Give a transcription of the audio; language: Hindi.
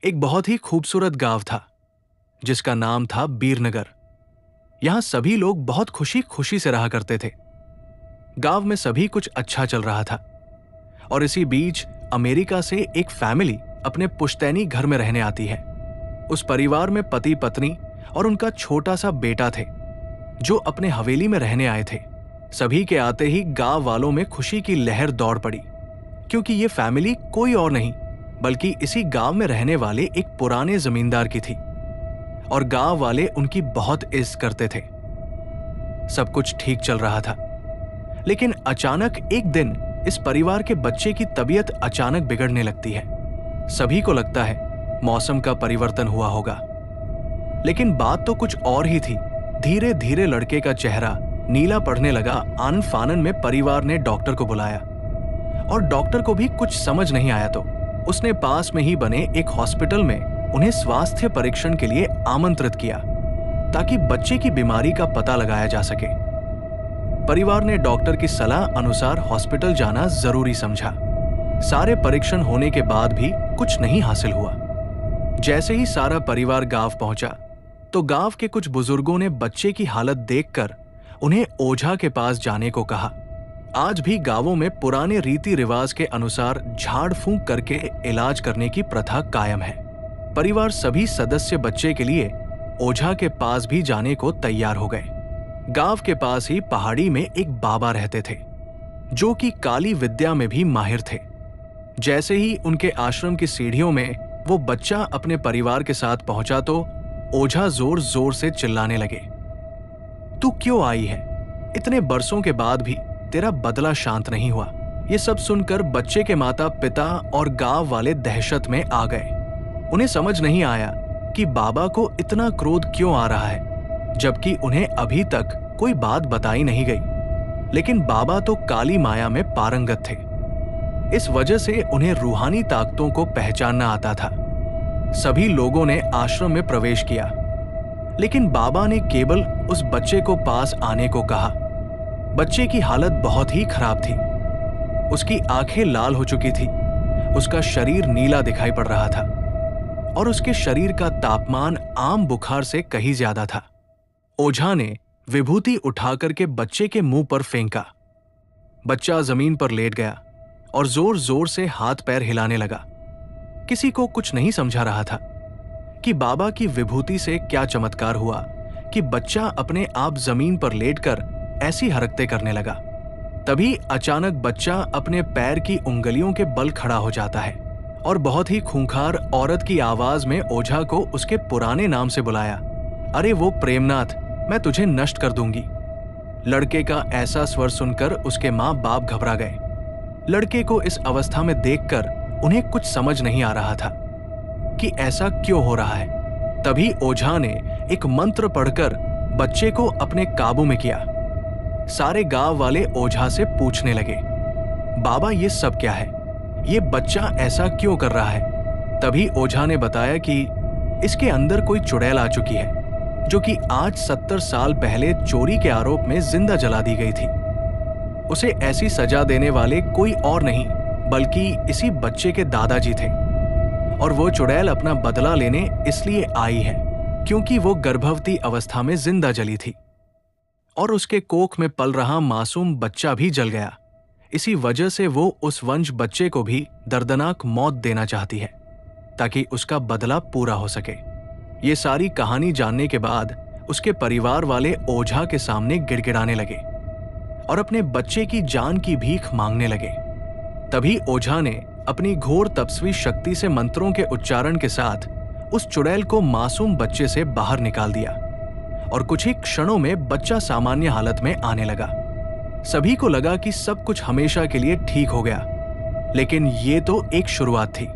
एक बहुत ही खूबसूरत गांव था जिसका नाम था बीरनगर। यहां सभी लोग बहुत खुशी खुशी से रहा करते थे। गांव में सभी कुछ अच्छा चल रहा था और इसी बीच अमेरिका से एक फैमिली अपने पुश्तैनी घर में रहने आती है। उस परिवार में पति पत्नी और उनका छोटा सा बेटा थे जो अपने हवेली में रहने आए थे। सभी के आते ही गांव वालों में खुशी की लहर दौड़ पड़ी, क्योंकि ये फैमिली कोई और नहीं बल्कि इसी गांव में रहने वाले एक पुराने जमींदार की थी और गांव वाले उनकी बहुत इज्जत करते थे। सब कुछ ठीक चल रहा था, लेकिन अचानक एक दिन इस परिवार के बच्चे की तबीयत अचानक बिगड़ने लगती है। सभी को लगता है मौसम का परिवर्तन हुआ होगा, लेकिन बात तो कुछ और ही थी। धीरे धीरे लड़के का चेहरा नीला पड़ने लगा। आनन फानन में परिवार ने डॉक्टर को बुलाया और डॉक्टर को भी कुछ समझ नहीं आया तो उसने पास में ही बने एक हॉस्पिटल में उन्हें स्वास्थ्य परीक्षण के लिए आमंत्रित किया ताकि बच्चे की बीमारी का पता लगाया जा सके। परिवार ने डॉक्टर की सलाह अनुसार हॉस्पिटल जाना जरूरी समझा। सारे परीक्षण होने के बाद भी कुछ नहीं हासिल हुआ। जैसे ही सारा परिवार गांव पहुंचा तो गांव के कुछ बुजुर्गों ने बच्चे की हालत देखकर उन्हें ओझा के पास जाने को कहा। आज भी गांवों में पुराने रीति रिवाज के अनुसार झाड़ फूंक करके इलाज करने की प्रथा कायम है। परिवार सभी सदस्य बच्चे के लिए ओझा के पास भी जाने को तैयार हो गए। गांव के पास ही पहाड़ी में एक बाबा रहते थे जो कि काली विद्या में भी माहिर थे। जैसे ही उनके आश्रम की सीढ़ियों में वो बच्चा अपने परिवार के साथ पहुंचा तो ओझा जोर जोर से चिल्लाने लगे, तू क्यों आई है? इतने बरसों के बाद भी तेरा बदला शांत नहीं हुआ। ये सब सुनकर बच्चे के माता पिता और गांव वाले दहशत में आ गए। उन्हें समझ नहीं आया कि बाबा को इतना क्रोध क्यों आ रहा है, जबकि उन्हें अभी तक कोई बात बताई नहीं गई। लेकिन बाबा तो काली माया में पारंगत थे। इस वजह से उन्हें रूहानी ताकतों को पहचानना आता था। सभी लोगों ने आश्रम में प्रवेश किया, लेकिन बाबा ने केवल उस बच्चे को पास आने को कहा। बच्चे की हालत बहुत ही खराब थी। उसकी आंखें लाल हो चुकी थी, उसका शरीर नीला दिखाई पड़ रहा था और उसके शरीर का तापमान आम बुखार से कहीं ज्यादा था। ओझा ने विभूति उठाकर के बच्चे के मुंह पर फेंका। बच्चा जमीन पर लेट गया और जोर जोर से हाथ पैर हिलाने लगा। किसी को कुछ नहीं समझा रहा था कि बाबा की विभूति से क्या चमत्कार हुआ कि बच्चा अपने आप जमीन पर लेटकर ऐसी हरकतें करने लगा। तभी अचानक बच्चा अपने पैर की उंगलियों के बल खड़ा हो जाता है और बहुत ही खूंखार औरत की आवाज में ओझा को उसके पुराने नाम से बुलाया, अरे वो प्रेमनाथ, मैं तुझे नष्ट कर दूंगी। लड़के का ऐसा स्वर सुनकर उसके माँ बाप घबरा गए। लड़के को इस अवस्था में देखकर उन्हें कुछ समझ नहीं आ रहा था कि ऐसा क्यों हो रहा है। तभी ओझा ने एक मंत्र पढ़कर बच्चे को अपने काबू में किया। सारे गांव वाले ओझा से पूछने लगे, बाबा ये सब क्या है? ये बच्चा ऐसा क्यों कर रहा है? तभी ओझा ने बताया कि इसके अंदर कोई चुड़ैल आ चुकी है जो कि आज 70 साल पहले चोरी के आरोप में जिंदा जला दी गई थी। उसे ऐसी सजा देने वाले कोई और नहीं बल्कि इसी बच्चे के दादाजी थे और वो चुड़ैल अपना बदला लेने इसलिए आई है क्योंकि वो गर्भवती अवस्था में जिंदा जली थी और उसके कोख में पल रहा मासूम बच्चा भी जल गया। इसी वजह से वो उस वंश बच्चे को भी दर्दनाक मौत देना चाहती है ताकि उसका बदला पूरा हो सके। ये सारी कहानी जानने के बाद उसके परिवार वाले ओझा के सामने गिड़गिड़ाने लगे और अपने बच्चे की जान की भीख मांगने लगे। तभी ओझा ने अपनी घोर तपस्वी शक्ति से मंत्रों के उच्चारण के साथ उस चुड़ैल को मासूम बच्चे से बाहर निकाल दिया और कुछ ही क्षणों में बच्चा सामान्य हालत में आने लगा। सभी को लगा कि सब कुछ हमेशा के लिए ठीक हो गया, लेकिन ये तो एक शुरुआत थी।